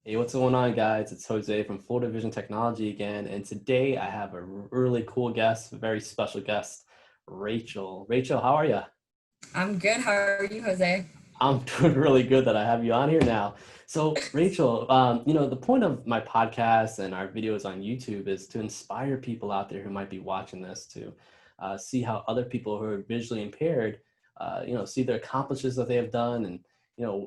Hey, what's going on, guys? It's Jose from Florida Vision Technology again, and today I have a really cool guest, a very special guest, Rachel. Rachel, how are you? I'm good. How are you, Jose? I'm doing really good that I have you on here now. So, Rachel, the point of my podcast and our videos on YouTube is to inspire people out there who might be watching this to see how other people who are visually impaired, see their accomplishments that they have done and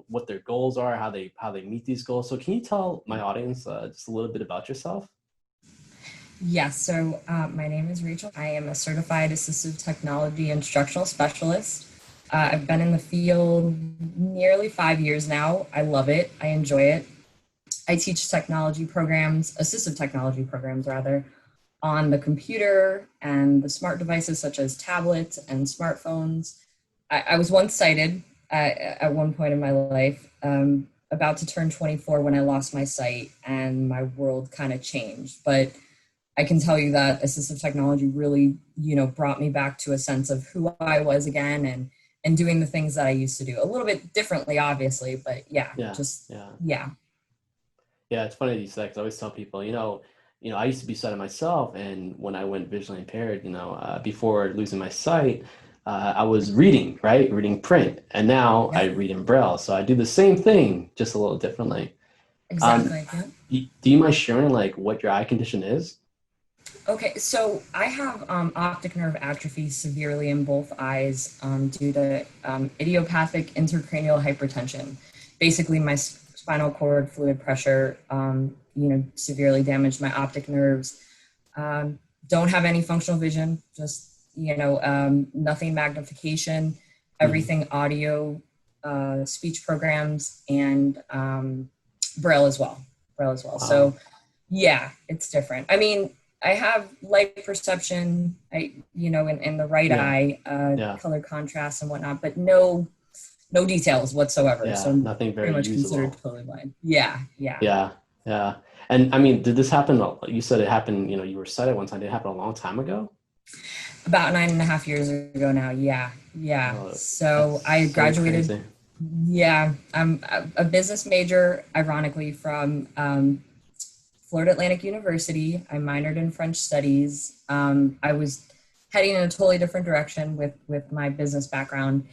what their goals are, how they meet these goals. So, can you tell my audience just a little bit about yourself? Yes, so my name is Rachel. I am a certified assistive technology instructional specialist. I've been in the field nearly 5 years now. I love it. I enjoy it. I teach technology programs, assistive technology programs rather, on the computer and the smart devices such as tablets and smartphones. I was once sighted at one point in my life, about to turn 24 when I lost my sight and my world kind of changed. But I can tell you that assistive technology really, brought me back to a sense of who I was again and doing the things that I used to do a little bit differently, obviously, but yeah, Yeah, just yeah. yeah. Yeah, it's funny that you said, because I always tell people, I used to be sighted myself, and when I went visually impaired, before losing my sight, I was reading, right? Reading print, and now I Yeah, read in Braille. So I do the same thing, just a little differently. Um, exactly. Yeah. do you mind sharing like what your eye condition is? Okay, so I have optic nerve atrophy severely in both eyes due to idiopathic intracranial hypertension. Basically, my spinal cord fluid pressure, severely damaged my optic nerves. Don't have any functional vision, just, nothing magnification, Mhm. everything audio, speech programs, and Braille as well. Braille as well. So, Wow. yeah, it's different. I mean, I have light perception, in the right Yeah, eye, yeah, color contrast and whatnot, but no details whatsoever. So yeah. I'm Nothing pretty very much considered usable. totally blind. Yeah, yeah. Yeah, yeah. And I mean, did this happen? You said it happened, you were sighted one time. Did it happen a long time ago? About 9.5 years ago now. Yeah, yeah. Oh, that's So I so graduated. crazy. Yeah, I'm a business major, ironically, from Florida Atlantic University. I minored in French studies. I was heading in a totally different direction with my business background,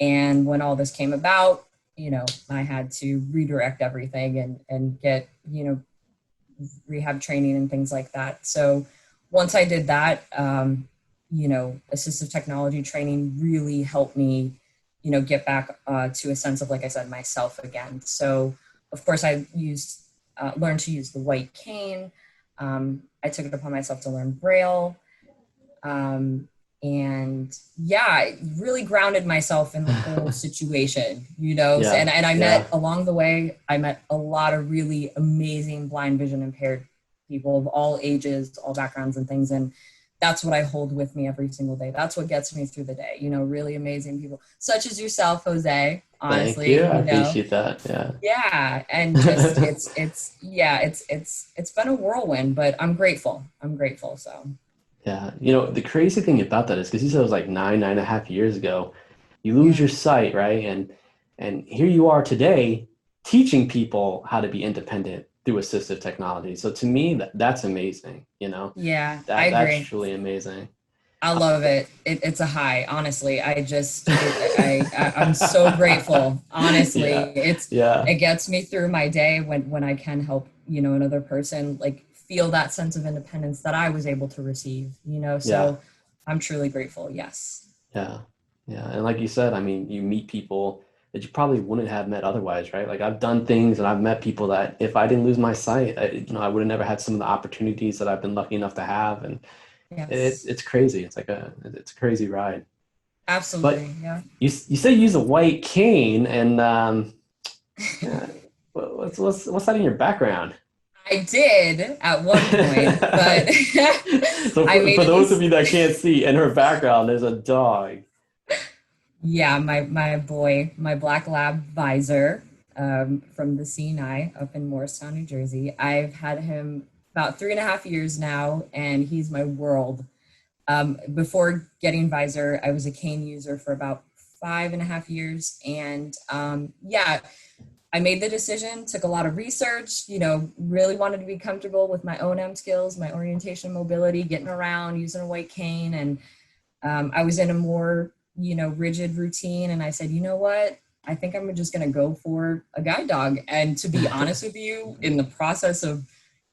and when all this came about, I had to redirect everything and get rehab training and things like that. So once I did that, assistive technology training really helped me, get back to a sense of, like I said, myself again. So of course I learned to use the white cane. I took it upon myself to learn Braille. Um, and yeah, it really grounded myself in the whole situation, so, Yeah, and I met yeah, along the way, I met a lot of really amazing blind vision impaired people of all ages, all backgrounds and things. And that's what I hold with me every single day. That's what gets me through the day, really amazing people such as yourself, Jose, thank you. honestly, I appreciate that. yeah. And just Yeah. yeah, it's been a whirlwind, but I'm grateful. So Yeah. The crazy thing about that is because you said it was like 9.5 years ago, you lose yeah. your sight, right? And here you are today teaching people how to be independent through assistive technology. So to me, that's amazing, Yeah, I that's agree. truly amazing. I Uh, love it. It's a high, honestly. I'm so grateful. Yeah. Honestly, Yeah. it gets me through my day when I can help, another person like feel that sense of independence that I was able to receive. Yeah. So I'm truly grateful. Yes. Yeah. Yeah. And like you said, I mean, you meet people that you probably wouldn't have met otherwise, right? Like I've done things and I've met people that if I didn't lose my sight, I would have never had some of the opportunities that I've been lucky enough to have. And it's Yes. it's crazy. It's a crazy ride. But Absolutely. Yeah. you say you use a white cane and yeah, what's that in your background? I did at one point, but So I for made it those of this. you that can't see, in her background, there's a dog. Yeah, my boy, my black lab visor, from the Sinai up in Morristown, New Jersey. I've had him about 3.5 years now, and he's my world. Before getting visor, I was a cane user for about 5.5 years, and yeah, I made the decision, took a lot of research, really wanted to be comfortable with my O&M skills, my orientation, mobility, getting around, using a white cane. And I was in a more, rigid routine. And I said, you know what? I think I'm just going to go for a guide dog. And to be honest with you, in the process of,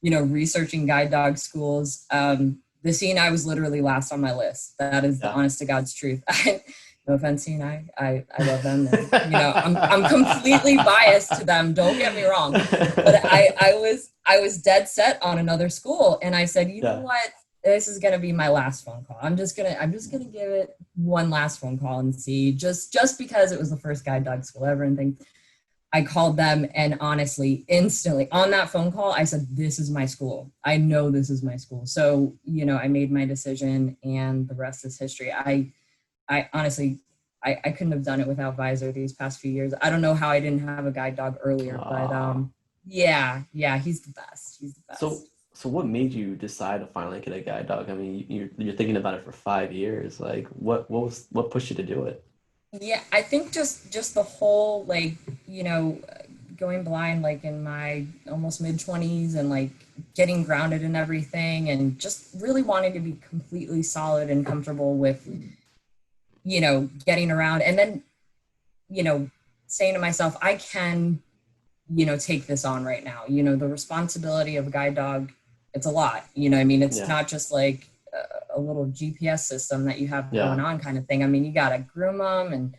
researching guide dog schools, the CNI was literally last on my list. That is the Yeah. honest to God's truth. No offense, CNI. I love them. And, I'm completely biased to them. Don't get me wrong. But I was dead set on another school. And I said, you know Yeah. what? This is gonna be my last phone call. I'm just gonna give it one last phone call and see, just because it was the first guide dog school ever and things. I called them, and honestly, instantly on that phone call, I said, this is my school. I know this is my school. So, I made my decision, and the rest is history. I honestly, I couldn't have done it without Visor these past few years. I don't know how I didn't have a guide dog earlier, but Aw. yeah, he's the best. He's the So, best. so what made you decide to finally get a guide dog? I mean, you're thinking about it for 5 years. Like, what pushed you to do it? Yeah, I think just the whole, like, going blind, like in my almost mid 20s, and like getting grounded and everything, and just really wanting to be completely solid and comfortable with, getting around. And then, you know, saying to myself, I can, take this on right now. The responsibility of a guide dog, it's a lot. I mean, it's Yeah. not just like a little GPS system that you have going Yeah. on kind of thing. I mean, you got to groom them and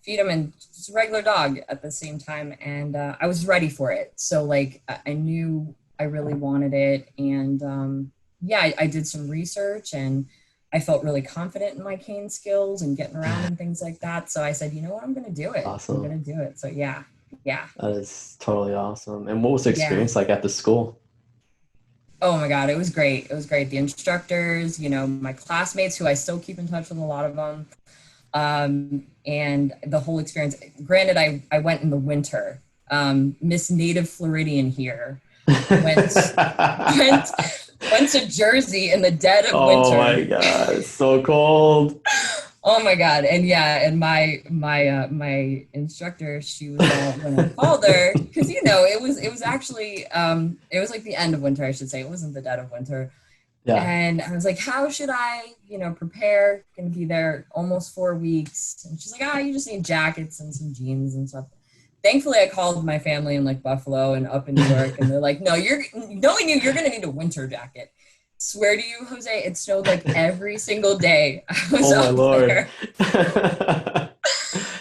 feed them, and just a regular dog at the same time. And I was ready for it. So like, I knew I really wanted it. And yeah, I did some research, and I felt really confident in my cane skills and getting around and things like that. So I said, you know what, I'm going to do it. I'm Awesome. going to do it. So yeah, yeah, That is totally awesome. And what was the yeah. experience like at the school? Oh my God, it was great. It was great. The instructors, my classmates, who I still keep in touch with, a lot of them, and the whole experience. Granted, I went in the winter. Miss Native Floridian here went went went to Jersey in the dead of Oh winter. my God, it's so cold. Oh my God. And yeah, and my instructor, she was all, when I called her, because it was actually it was like the end of winter, I should say. It wasn't the dead of winter. Yeah. And I was like, how should I, prepare? Gonna be there almost 4 weeks. And she's like, you just need jackets and some jeans and stuff. Thankfully, I called my family in like Buffalo and up in New York, and they're like, no, knowing you're gonna need a winter jacket. Swear to you, Jose, it snowed like every single day I was Oh my up Lord. there.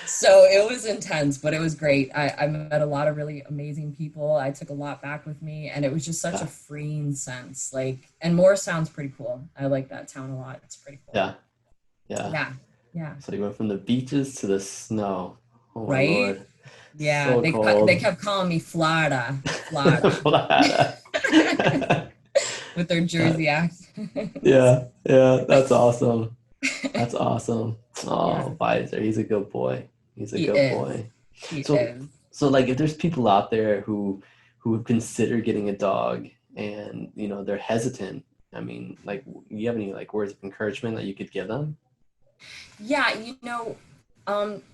So it was intense, but it was great. I met a lot of really amazing people. I took a lot back with me, and it was just such a Yeah. freeing sense. Like, and Morris sounds pretty cool. I like that town a lot. It's pretty cool. Yeah. Yeah. Yeah. Yeah. So you went from the beaches to the snow. Oh my Right. Lord. Yeah. So They cold. kept calling me Florida, Florida, Florida. with their That- Jersey accents. yeah. Yeah. That's awesome. That's awesome. Yeah. Oh, Visor. He's a good boy. He's a He good is. boy. He So, is. so like if there's people out there who would consider getting a dog and they're hesitant, I mean, like, you have any like words of encouragement that you could give them? Yeah,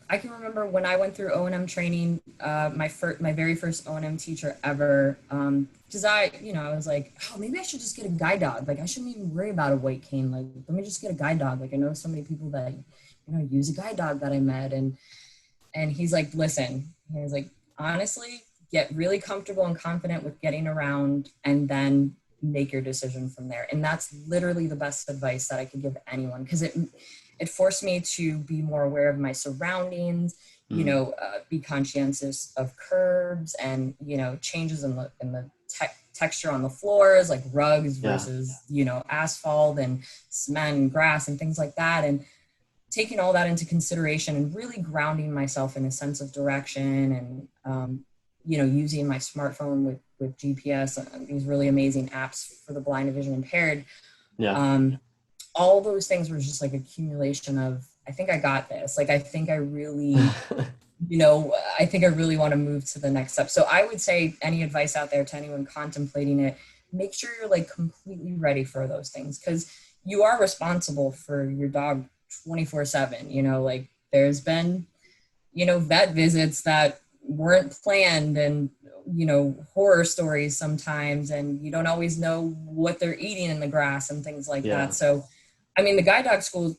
I can remember when I went through O&M training, my very first O&M teacher ever, because I was like, oh, maybe I should just get a guide dog. Like, I shouldn't even worry about a white cane. Like, let me just get a guide dog. Like, I know so many people that, use a guide dog that I met, and he's like, listen, he's like, honestly, get really comfortable and confident with getting around, and then make your decision from there. And that's literally the best advice that I could give anyone, because it forced me to be more aware of my surroundings, Mm, be conscientious of curbs, and, changes in the texture on the floors, like rugs yeah, versus, asphalt and cement and grass and things like that. And taking all that into consideration, and really grounding myself in a sense of direction, and using my smartphone with GPS, these really amazing apps for the blind and vision impaired. yeah, um, all those things were just like accumulation of, I think I got this. Like, I think I really, I think I really want to move to the next step. So I would say, any advice out there to anyone contemplating it, make sure you're like completely ready for those things, because you are responsible for your dog 24/7. Like, there's been, vet visits that weren't planned, and horror stories sometimes, and you don't always know what they're eating in the grass and things like Yeah. that. So I mean, the guide dog schools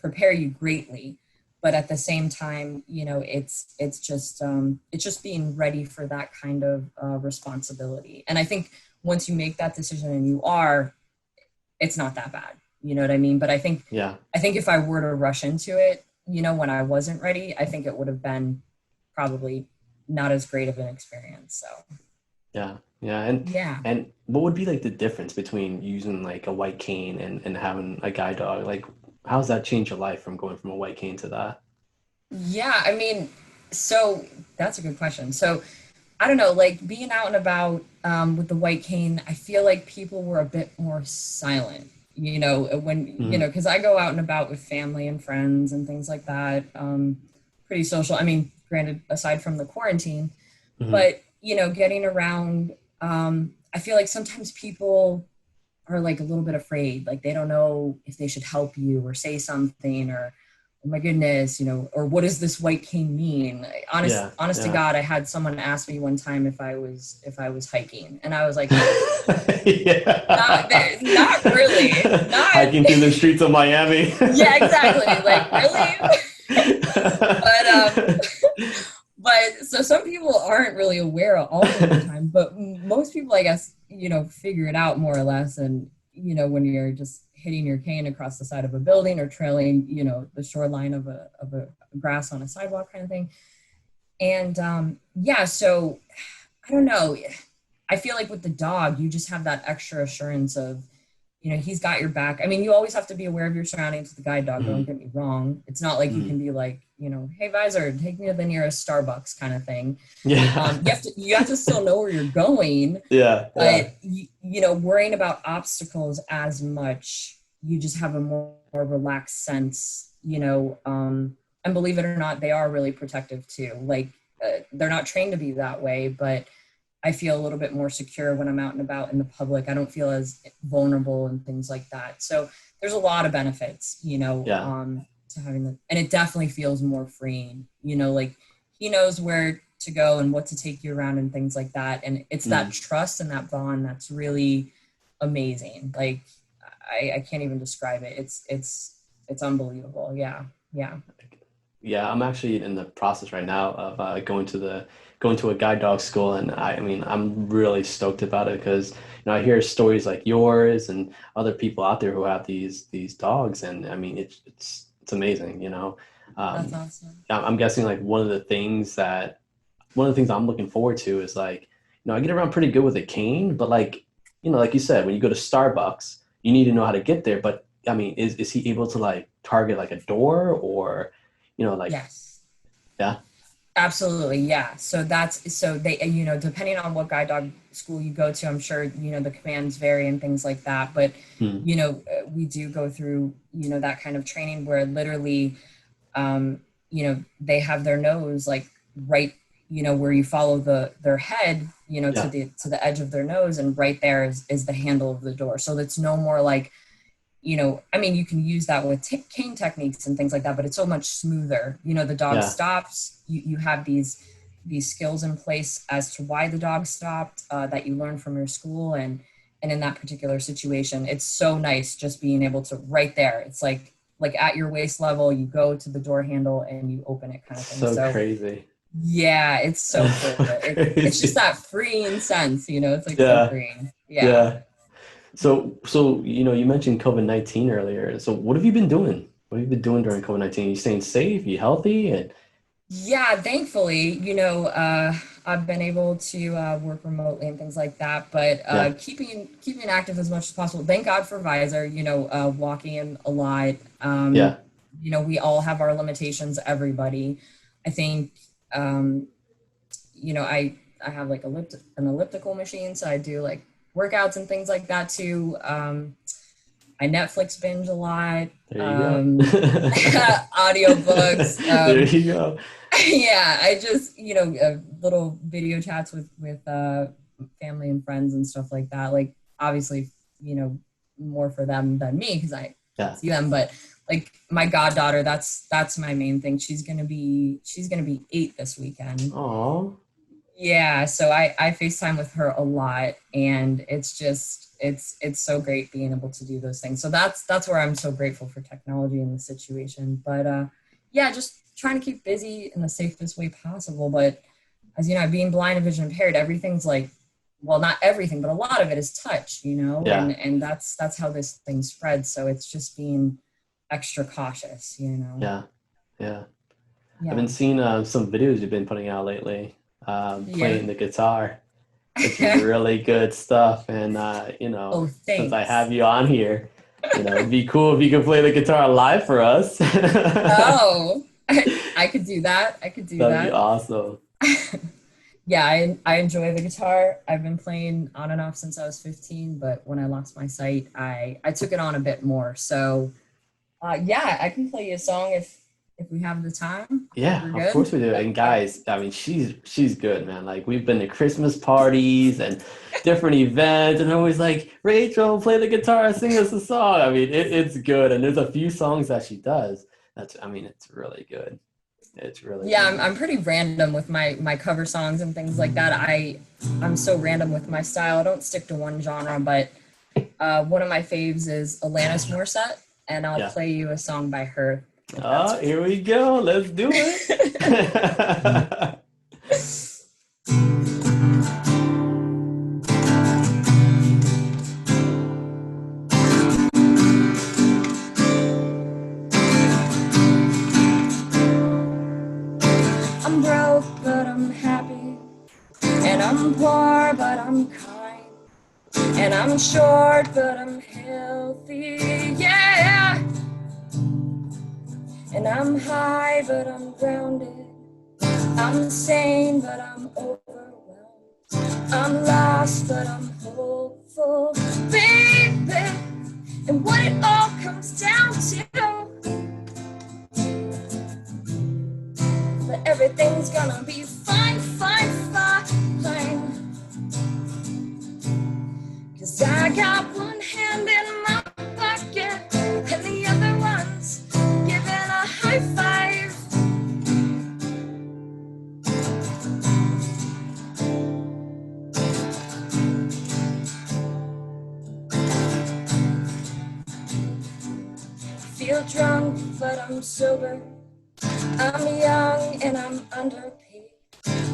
prepare you greatly, but at the same time, it's just being ready for that kind of responsibility. And I think once you make that decision and you are, it's not that bad. You know what I mean? But Yeah. I think if I were to rush into it, when I wasn't ready, I think it would have been probably not as great of an experience. So Yeah. Yeah. And yeah. and what would be like the difference between using like a white cane and having a guide dog? Like, how's that change your life from going from a white cane to that? Yeah, I mean, so that's a good question. So I don't know, like being out and about with the white cane, I feel like people were a bit more silent, Hmm. because I go out and about with family and friends and things like that. Pretty social. I mean, granted, aside from the quarantine, Hmm. but, getting around, I feel like sometimes people are like a little bit afraid, like they don't know if they should help you or say something, or oh my goodness, or what does this white cane mean? Yeah. Honest to Yeah. God, I had someone ask me one time if I was hiking, and I was like, not Yeah. there, not really, not. Hiking through the streets of Miami. Yeah, exactly, like really. but but so some people aren't really aware all of the time, but most people, I guess, figure it out more or less. And when you're just hitting your cane across the side of a building or trailing the shoreline of a grass on a sidewalk kind of thing. And yeah, so I don't know, I feel like with the dog you just have that extra assurance of, he's got your back. I mean, you always have to be aware of your surroundings with the guide dog. Don't Mhm. get me wrong. It's not like you Mhm. can be like, hey Visor, take me to the nearest Starbucks kind of thing. Yeah. You have to still know where you're going, Yeah. Yeah. but worrying about obstacles as much, you just have a more relaxed sense, and believe it or not, they are really protective too. Like they're not trained to be that way, but I feel a little bit more secure when I'm out and about in the public. I don't feel as vulnerable and things like that. So there's a lot of benefits, Yeah. to having the, and it definitely feels more freeing, like he knows where to go and what to take you around and things like that. And it's that Mm. trust and that bond that's really amazing. Like I can't even describe it. It's unbelievable. Yeah. Yeah. Yeah, I'm actually in the process right now of going to a guide dog school, and I mean I'm really stoked about it because I hear stories like yours and other people out there who have these dogs, and I mean it's amazing, That's Um, awesome. I'm guessing like one of the things I'm looking forward to is like I get around pretty good with a cane, but like like you said, when you go to Starbucks, you need to know how to get there. But I mean, is he able to like target like a door or like Yes. yeah. Absolutely, yeah. So they, depending on what guide dog school you go to, I'm sure, the commands vary and things like that. But, Hmm. we do go through, that kind of training where literally, they have their nose like right, where you follow their head, to Yeah. the edge of their nose, and right there is the handle of the door. So it's no more like, I mean, you can use that with cane techniques and things like that, but it's so much smoother. The dog Yeah. stops. You have these skills in place as to why the dog stopped, that you learn from your school, and in that particular situation, it's so nice just being able to right there. It's like at your waist level, you go to the door handle and you open it, kind of thing. So So crazy. yeah, it's so So cool. It's just crazy. that freeing sense. It's like so Yeah. freeing. Yeah. Yeah. So you mentioned COVID-19 earlier. So what have you been doing? What have you been doing during COVID-19? You staying safe? You healthy? And Yeah, thankfully, I've been able to work remotely and things like that, but yeah. keeping active as much as possible. Thank God for Visor, walking a lot. Yeah. We all have our limitations, everybody. I think, um, I have like an elliptical machine, so I do like workouts and things like that too. I Netflix binge a lot, There you go. um, audiobooks. There you go. Yeah, I just little video chats with family and friends and stuff like that. Like obviously, more for them than me because I Yeah. see them, but like my goddaughter, that's my main thing. She's gonna be 8 this weekend. Oh, Yeah, so I FaceTime with her a lot, and it's just it's so great being able to do those things. So that's where I'm so grateful for technology in the situation. But yeah, just trying to keep busy in the safest way possible. But as you know, being blind and vision impaired, everything's like, well, not everything, but a lot of it is touch, you know, yeah, and that's how this thing spreads. So it's just being extra cautious, you know. yeah, yeah. I've been Yeah. seeing some videos you've been putting out lately, Yeah. playing the guitar. It's really good stuff. And, Oh, since I thanks. have you on here, it'd be cool if you could play the guitar live for us. Oh, I could do that. I could do That'd be that. awesome. Yeah, I enjoy the guitar. I've been playing on and off since I was 15, but when I lost my sight, I took it on a bit more. So, yeah, I can play you a song if we have the time. If Yeah, we're of good. course we do. And guys, I mean, she's good, man. Like we've been to Christmas parties and different events, and always like, Rachel, play the guitar, sing us a song. I mean, it's good, and there's a few songs that she does. I mean, it's really good. It's really Yeah, good. I'm pretty random with my cover songs and things like that. I'm so random with my style. I don't stick to one genre, but one of my faves is Alanis Morissette, and I'll Yeah. play you a song by her if that's Oh, here we go. Let's do it. I'm broke, but I'm happy. And I'm poor, but I'm kind. And I'm short, but I'm healthy. Yeah. And I'm high, but I'm grounded. I'm sane, but I'm overwhelmed. I'm lost, but I'm hopeful. Baby. And what it all comes down to, that everything's gonna be fine, fine, fine. 'Cause I got one hand in my pocket and the other one's giving a high five. Feel drunk, but I'm sober. I'm young and I'm underpaid.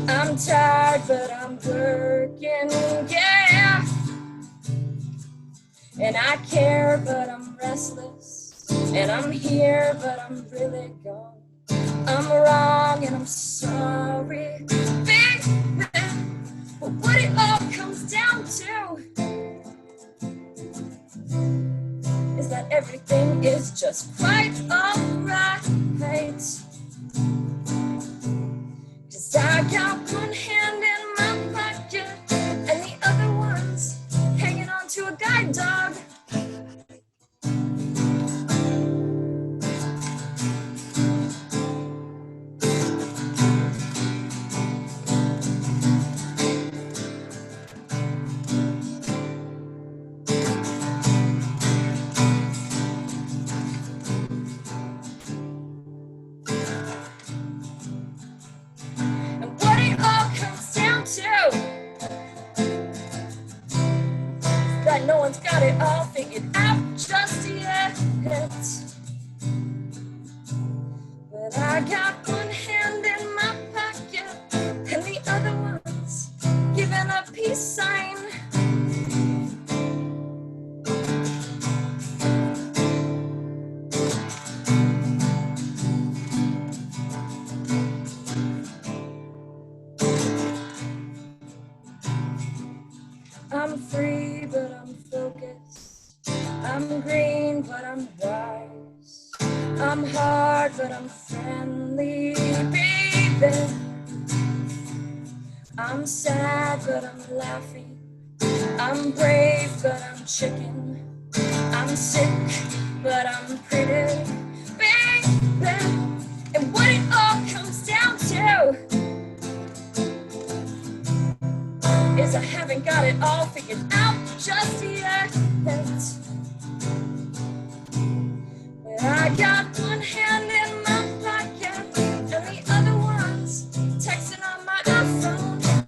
I'm tired, but I'm working, yeah. And I care, but I'm restless. And I'm here, but I'm really gone. I'm wrong and I'm sorry, baby. But what it all comes down to is that everything is just quite alright. 'Cause I got one hand in my pocket and the other one's hanging on to a guide dog. And what it all comes down to is that no one's got it all figured out just yet. But I got one hand in my pocket and the other one's giving a peace sign. I'm free, but I'm focused. I'm green, but I'm wise. I'm hard, but I'm friendly, baby. I'm sad, but I'm laughing. I'm brave, but I'm chicken. I'm sick, but I'm pretty, baby. And what it all comes down to is I haven't got it all figured out just yet. But I got one hand in my pocket and the other one's texting on my iPhone.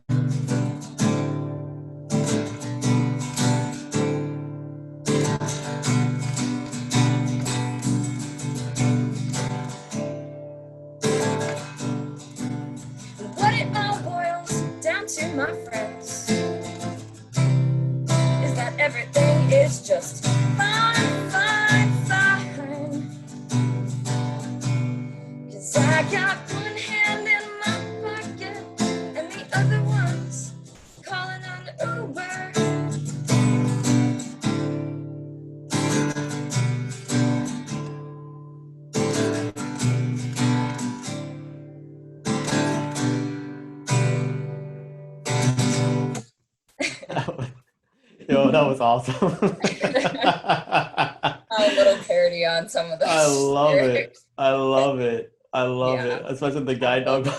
And what it all boils down to, my friends, is that everything is just fine, fine, fine. 'Cause I got one hand in my pocket and the other one's calling on Uber. Yo, that was awesome. A little parody on some of those I love it. lyrics. I love it. I love Yeah. it. Especially the guide dog. Yeah,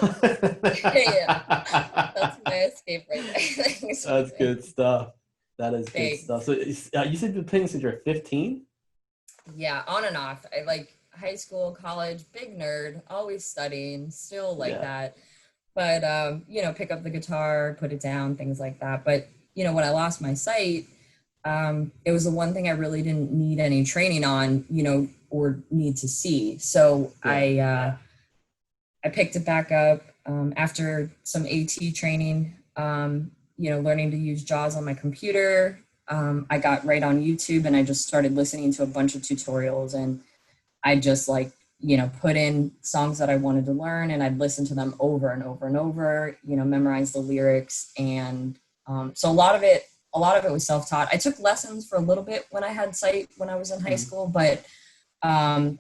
that's my escape right there. Thanks. That's good stuff. That is good Thanks. stuff. So you said you've been playing since you're 15? Yeah, on and off. I like high school, college, big nerd, always studying, still like Yeah. that. But you know, pick up the guitar, put it down, things like that. But you know, when I lost my sight, it was the one thing I really didn't need any training on, you know, or need to see. So Yeah. I picked it back up after some AT training, you know, learning to use JAWS on my computer. I got right on YouTube and I just started listening to a bunch of tutorials, and I just like, you know, put in songs that I wanted to learn, and I'd listen to them over and over and over, you know, memorize the lyrics. And so a lot of it was self-taught. I took lessons for a little bit when I had sight when I was in high school, but I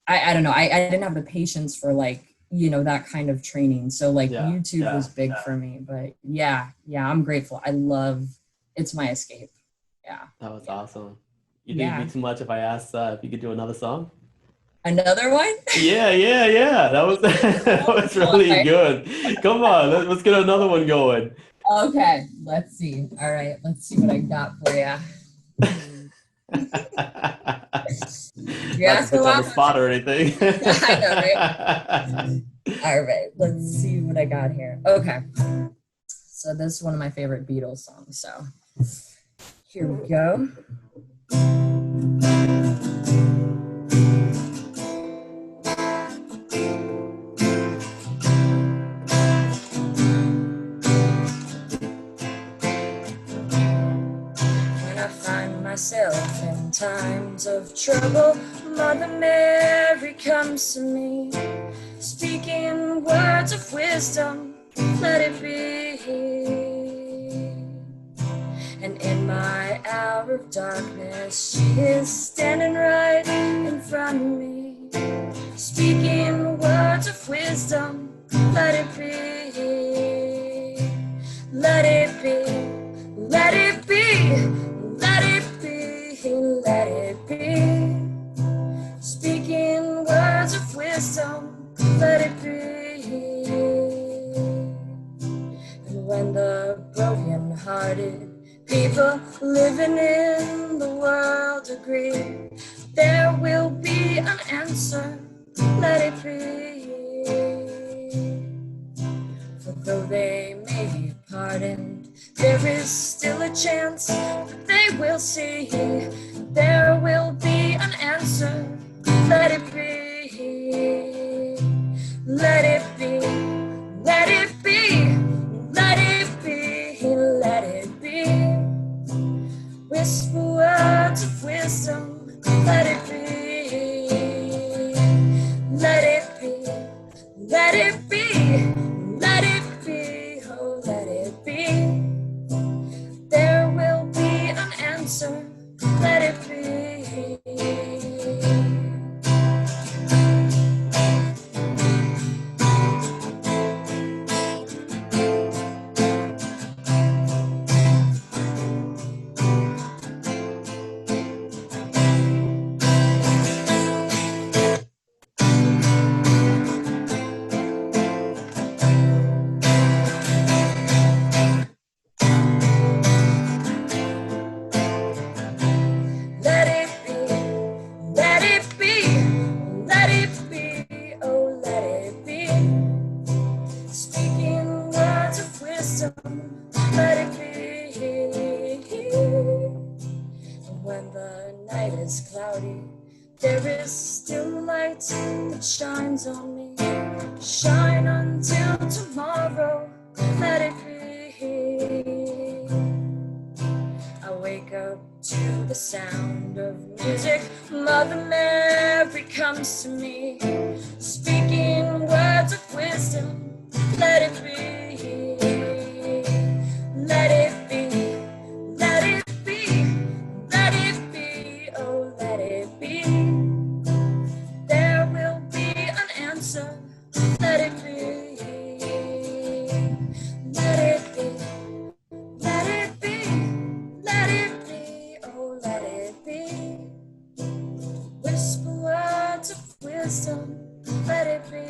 don't know. I didn't have the patience for like, you know, that kind of training. So like YouTube was big for me, but yeah, I'm grateful. I love, it's my escape. Yeah. That was awesome. You think it'd be too much if I asked if you could do another song? Another one? Yeah. That was that was really good. Come on, let's get another one going. Okay, let's see. All right, let's see what I got for you. You're Not to put you on the spot or anything. I know, right? All right, let's see what I got here. Okay, so this is one of my favorite Beatles songs. So here we go. Myself in times of trouble, Mother Mary comes to me, speaking words of wisdom, let it be. And in my hour of darkness, she is standing right in front of me, speaking words of wisdom, let it be. Let it be, let it be, let it be, let it be. Speaking words of wisdom, let it be. And when the broken-hearted people living in the world agree, there will be an answer, let it be. For though they may be pardoned, there is still a chance that they will see. There will be an answer, let it be. Let it be, let it be, let it be, let it be. Whisper words of wisdom, let it be. Let it be, let it be, let it be, oh let it be. There will be an answer, let it be. Speaking words of wisdom, let it be. And when the night is cloudy, there is still light that shines on me. Shine until tomorrow, let it be. I wake up to the sound of music. Mother Mary comes to me, speaking words of wisdom. Let it be, let it be, let it be, let it be, oh, let it be. There will be an answer. Let it be, let it be, let it be, let it be, oh, let it be. Whisper words of wisdom, let it be.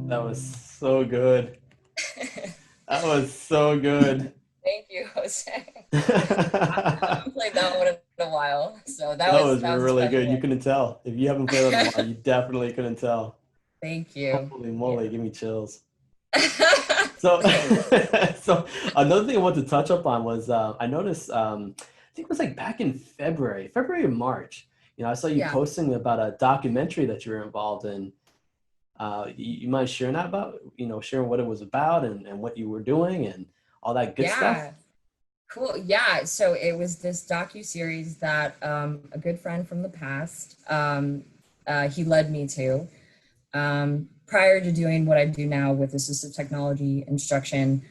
That was so good. That was so good. Thank you, Jose. I That haven't played that one in a while, so was that was a really good. special You one. couldn't tell. If you haven't played that in a while, you definitely couldn't tell. Thank you. Holy Yeah. moly, give me chills. So, Thanks. so another thing I want to touch up on was I noticed I think it was like back in February or March. You know, I saw you Yeah. posting about a documentary that you were involved in. You mind sharing that about, sharing what it was about and what you were doing and all that good stuff? Yeah. Cool. Yeah. So it was this docu-series that a good friend from the past, he led me to. Prior to doing what I do now with assistive technology instruction,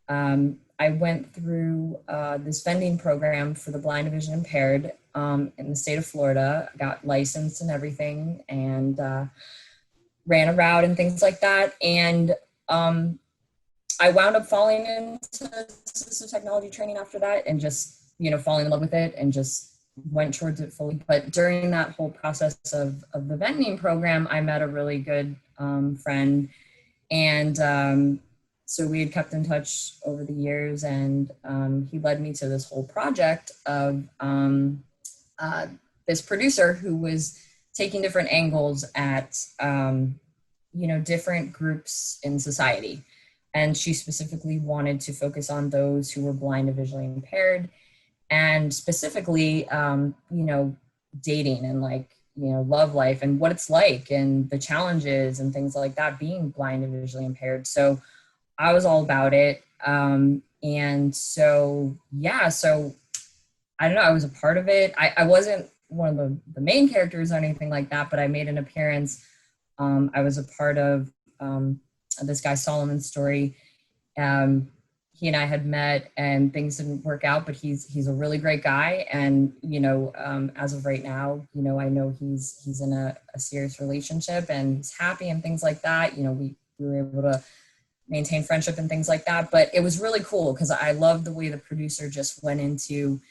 I went through this vending program for the blind and vision impaired in the state of Florida. I got licensed and everything, and ran a route and things like that. And I wound up falling into assistive technology training after that, and just, falling in love with it and just went towards it fully. But during that whole process of the vending program, I met a really good friend. And so we had kept in touch over the years, and he led me to this whole project of uh, this producer who was taking different angles at different groups in society. And she specifically wanted to focus on those who were blind and visually impaired, and specifically dating and love life and what it's like and the challenges and things like that being blind and visually impaired. So I was all about it. And so yeah, so I don't know, I was a part of it. I wasn't one of the main characters or anything like that, but I made an appearance. I was a part of this guy Solomon's story. He and I had met, and things didn't work out, but he's a really great guy. And as of right now, I know he's in a serious relationship and he's happy and things like that. We were able to maintain friendship and things like that. But it was really cool because I love the way the producer just went into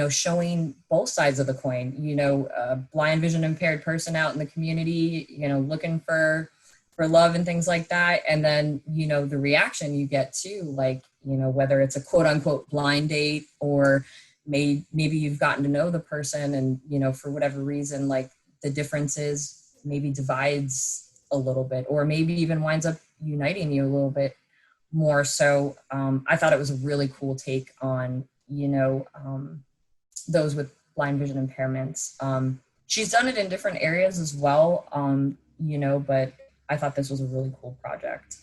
showing both sides of the coin. A blind vision impaired person out in the community, looking for love and things like that. And then, the reaction you get too, whether it's a quote unquote blind date, or maybe you've gotten to know the person and, for whatever reason, the differences maybe divides a little bit, or maybe even winds up uniting you a little bit more. So I thought it was a really cool take on, those with blind vision impairments. She's done it in different areas as well, but I thought this was a really cool project.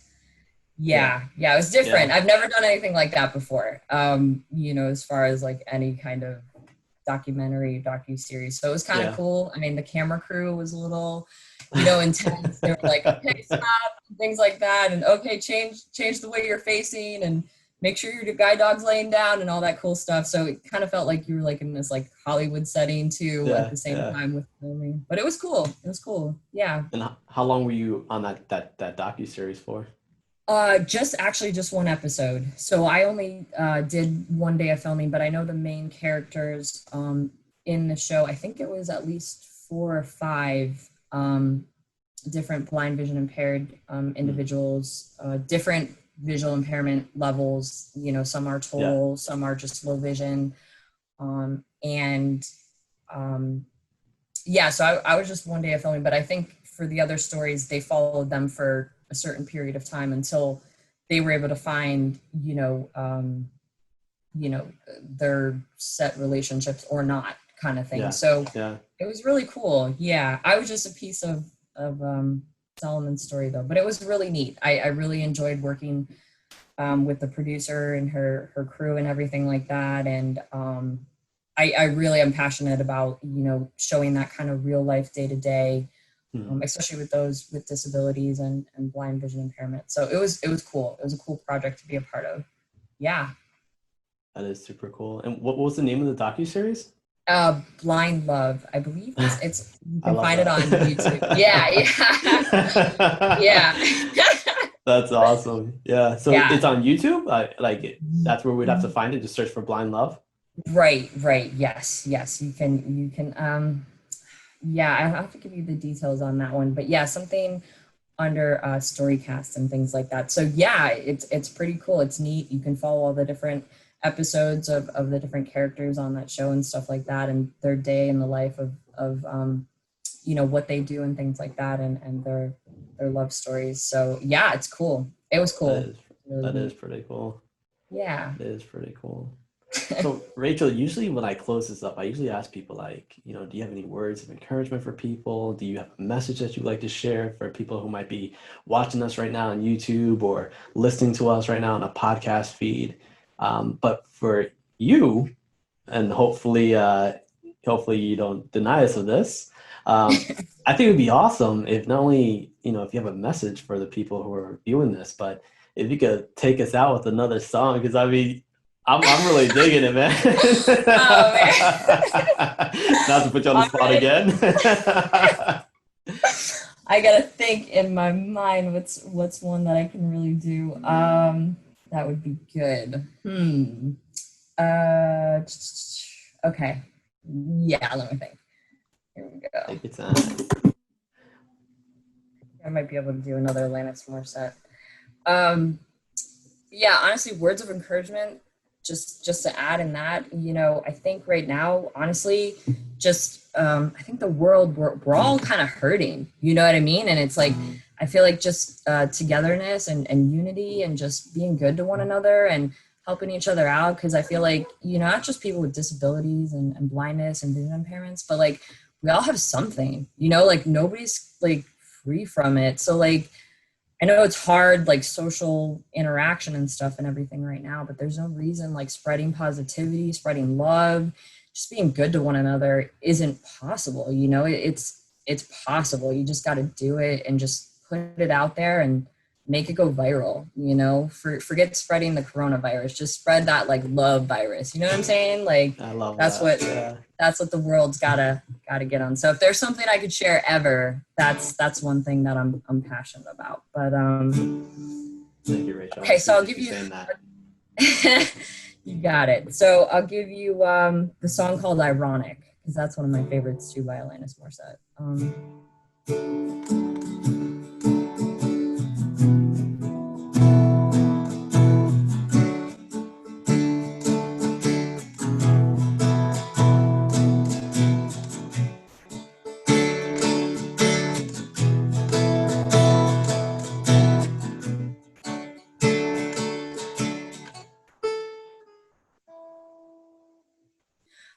Yeah. Yeah, it was different. Yeah. I've never done anything like that before, as far as any kind of docu-series. So it was kind of cool. I mean, the camera crew was a little, intense. They were like, okay, stop, and things like that. And okay, change the way you're facing, and make sure your guide dog's laying down, and all that cool stuff. So it kind of felt like you were in this Hollywood setting too, at the same time with filming. But it was cool. It was cool. Yeah. And how long were you on that docu-series for? Just one episode. So I only did one day of filming, but I know the main characters in the show. I think it was at least 4 or 5 different blind vision impaired individuals, different visual impairment levels. Some are total, some are just low vision, and Yeah, so I was just one day of filming, but I think for the other stories, they followed them for a certain period of time until they were able to find, you know, their set relationships or not kind of thing. Yeah, So yeah. it was really cool. Yeah, I was just a piece of Solomon's story though, but it was really neat. I really enjoyed working with the producer and her crew and everything like that. And I really am passionate about, showing that kind of real life day to day, Hmm. especially with those with disabilities and blind vision impairment. So it was cool. It was a cool project to be a part of. Yeah. That is super cool. And what was the name of the docuseries? Blind Love, I believe it's you I can love find it on YouTube. Yeah, that. yeah. Yeah. That's awesome. Yeah. So Yeah. it's on YouTube. That's where we'd have to find it. Just search for Blind Love. Right, right. Yes, yes. You can yeah, I'll have to give you the details on that one. But yeah, something under Storycast and things like that. So yeah, it's pretty cool. It's neat. You can follow all the different episodes of the different characters on that show and stuff like that, and their day in the life of what they do and things like that, and their love stories. So yeah, it's cool. It was That cool. is Really that is neat. pretty cool. Yeah. It is pretty cool. So, Rachel, usually when I close this up, I usually ask people like, do you have any words of encouragement for people? Do you have a message that you'd like to share for people who might be watching us right now on YouTube or listening to us right now on a podcast feed? But for you, and hopefully you don't deny us of this. I think it would be awesome if not only, if you have a message for the people who are viewing this, but if you could take us out with another song, because I mean, I'm really digging it, man. Oh man. Not to put you on the All spot right. again. I gotta think in my mind what's one that I can really do. That would be good. Uh, okay. Yeah, let me think. Here we go. Take your time. I might be able to do another Alanis Morissette. Um, yeah, honestly, words of encouragement. Just to add in that, I think right now, honestly, just I think the world we're all kind of hurting. You know what I mean? And it's like I feel like just togetherness and unity and just being good to one another and helping each other out, because I feel like not just people with disabilities and blindness and vision impairments, but like we all have something. Like nobody's like free from it. So like I know it's hard, like social interaction and stuff and everything right now, but there's no reason like spreading positivity, spreading love, just being good to one another isn't possible. It's possible. You just got to do it and just put it out there and make it go viral. Forget spreading the coronavirus, just spread that like love virus. You know what I'm saying? Like I love that's that. what Yeah. that's what the world's gotta get on. So if there's something I could share ever, that's one thing that I'm passionate about. But Thank you, Rachel. I okay, so I'll appreciate give you you saying that. you got it. So I'll give you the song called Ironic, because that's one of my favorites too by Alanis Morissette.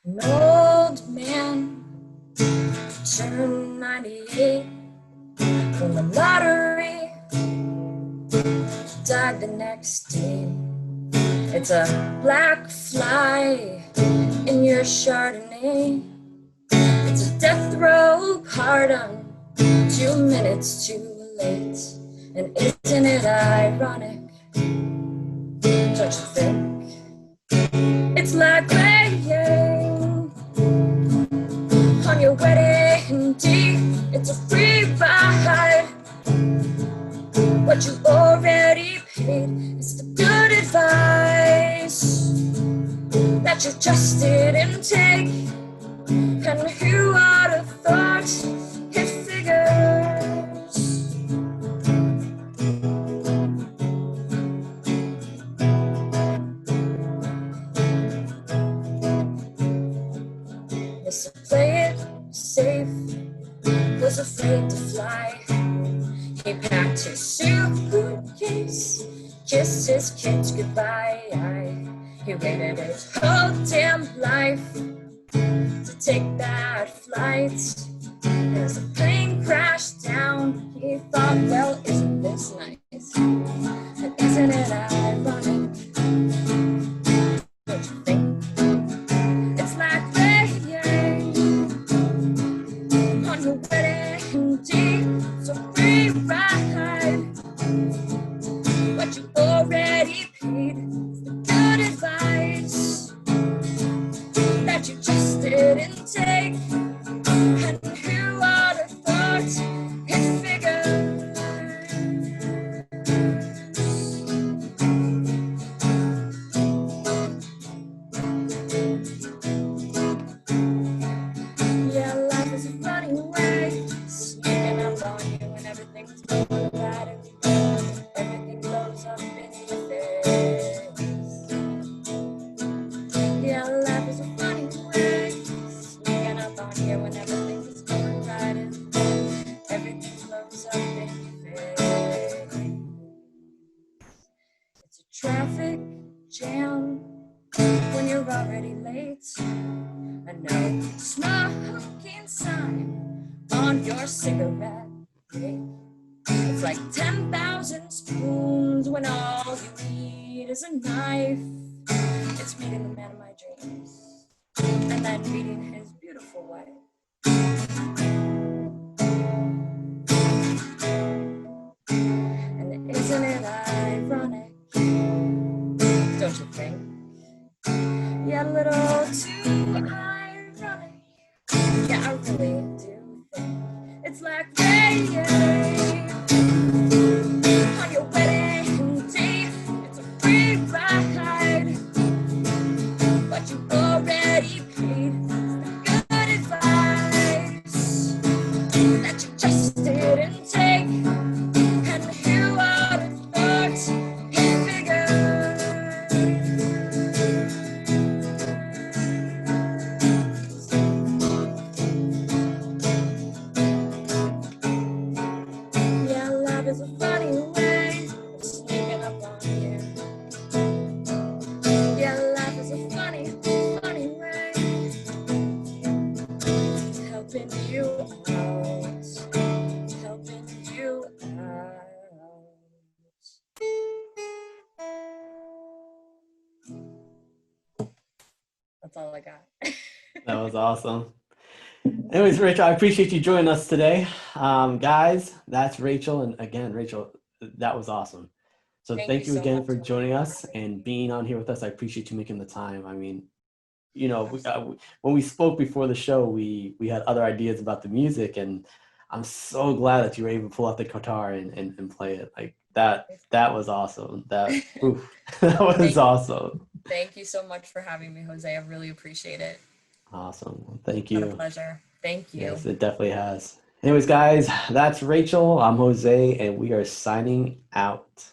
An old man turned 98 when the lottery died the next day. It's a black fly in your Chardonnay. It's a death row pardon, 2 minutes too late. And isn't it ironic? Don't you think? It's like rain on your wedding day. It's a free ride. What you already paid is the good advice that you just didn't take. And who would have thought it figures? Yes, so play it safe ready to fly. He packed his suitcase, kissed his kids goodbye. He waited his whole damn life to take that flight. As the plane crashed down, he thought, well, isn't this nice? And isn't it ironic? Don't you think? It's like rain on your wedding day. So free ride. What you already paid is the good advice that you just didn't take. And who would have thought it figures? Yeah, life is a funny way, sneaking up on you when everything's going right. Everything blows up in your face. Yeah, life is a funny way, sneaking up on you when everything's going right. Everything blows up in your face. It's a traffic jam when you're already late. A no smoking sign on your cigarette break. It's like 10,000 spoons when all you need is a knife. It's meeting the man of my dreams and then meeting his beautiful wife. And isn't it ironic? Don't you think? Yeah, a little too ironic. Yeah, I really do think it's like rain on your wedding day. It's a free ride, but you already paid. It's the good advice that you just didn't take. And who would have thought it figured? Yeah, love is a funny way of sneaking up on you. Yeah, life is a funny, funny way of helping you out, helping you out. That's all I got. That was awesome. Anyways, Rachel, I appreciate you joining us today. Guys, that's Rachel. And again, Rachel, that was awesome. So Thank you thank you so again much, for Jose. joining us and being on here with us. I appreciate you making the time. I mean, you know, when we spoke before the show, we had other ideas about the music, and I'm so glad that you were able to pull out the guitar and play it. Like that was awesome. That oof, that was awesome. Thank you so much for having me, Jose. I really appreciate it. Awesome. Well, thank What a you. pleasure. Thank you. Yes, it definitely has. Anyways, guys, that's Rachel. I'm Jose, and we are signing out.